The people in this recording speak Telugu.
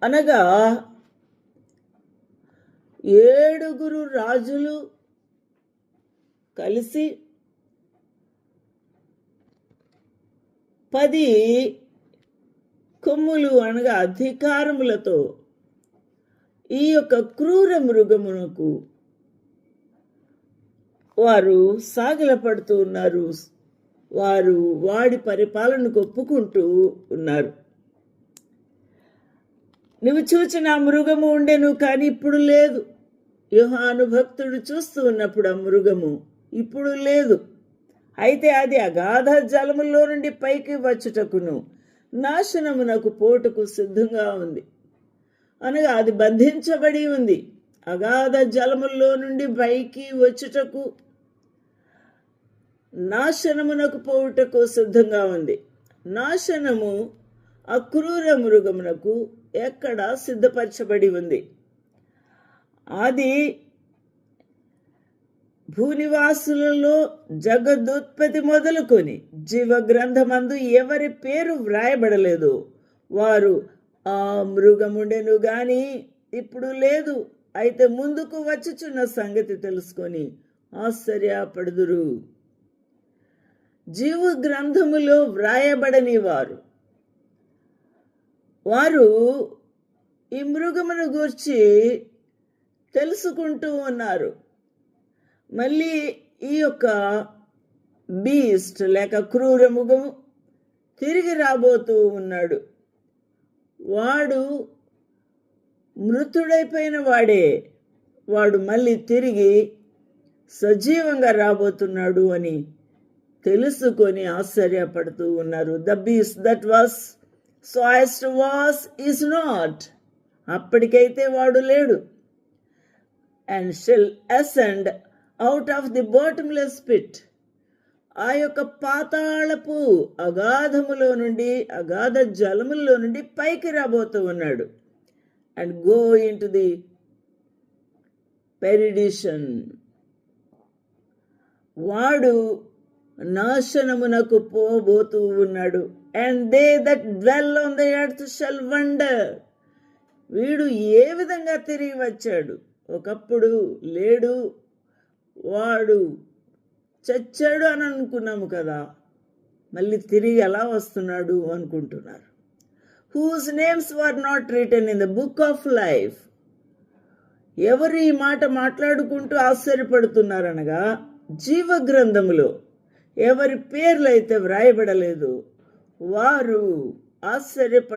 అనగా 7 రాజులు కలిసి 10 కొమ్ములు అనగా అధికారములతో ఈ యొక్క క్రూర మృగమునకు వారు సాగిలపడుతూ ఉన్నారు. వారు వాడి పరిపాలనకు ఒప్పుకుంటూ ఉన్నారు. నువ్వు చూచిన ఆ మృగము ఉండెను, కానీ ఇప్పుడు లేదు. యోహాను భక్తుడు చూస్తూ ఉన్నప్పుడు ఆ మృగము ఇప్పుడు లేదు. అయితే అది అగాధ జలములో నుండి పైకి వచ్చుటకును నాశనమునకు పోటుకు సిద్ధంగా ఉంది. అనగా అది బంధించబడి ఉంది. అగాధ జలముల్లో నుండి పైకి వచ్చుటకు నాశనమునకు పోవుటకు సిద్ధంగా ఉంది. నాశనము అక్రూర మృగమునకు ఎక్కడ సిద్ధపరచబడి ఉంది. అది భూనివాసులలో జగదుత్పత్తి మొదలుకొని జీవ గ్రంథమందు ఎవరి పేరు వ్రాయబడలేదు వారు ఆ మృగముండెను గాని ఇప్పుడు లేదు. అయితే ముందుకు వచ్చుచున్న సంగతి తెలుసుకొని ఆశ్చర్యపడుదురు. జీవ గ్రంథములో వ్రాయబడని వారు ఈ మృగమును గూర్చి తెలుసుకుంటూ ఉన్నారు. మళ్ళీ ఈ యొక్క బీస్ట్ లేక క్రూర మృగము తిరిగి రాబోతూ ఉన్నాడు. వాడు మృతుడైపోయిన వాడు మళ్ళీ తిరిగి సజీవంగా రాబోతున్నాడు అని తెలుసుకొని ఆశ్చర్యపడుతూ ఉన్నారు. The beast that was sawest was is not. అప్పటికైతే వాడు లేడు. And shall ascend out of the bottomless pit. ఆ యొక్క పాతాళపు అగాధములో నుండి అగాధ జలముల్లో నుండి పైకి రాబోతూ ఉన్నాడు. And go in to the perdition. వాడు నాశనమునకు పోబోతూ ఉన్నాడు. And they that dwell on the earth shall wonder. వీడు ఏ విధంగా తిరిగి వచ్చాడు? ఒకప్పుడు లేడు, వాడు చచ్చాడు అని అనుకున్నాము కదా, మళ్ళీ తిరిగి ఎలా వస్తున్నాడు అనుకుంటున్నారు. Whose names were not written in the book of life. ఎవరు ఈ మాట మాట్లాడుకుంటూ ఆశ్చర్యపడుతున్నారనగా జీవ గ్రంథములో ఎవరి పేర్లు అయితే వ్రాయబడలేదు వారు ఆశ్చర్యపడు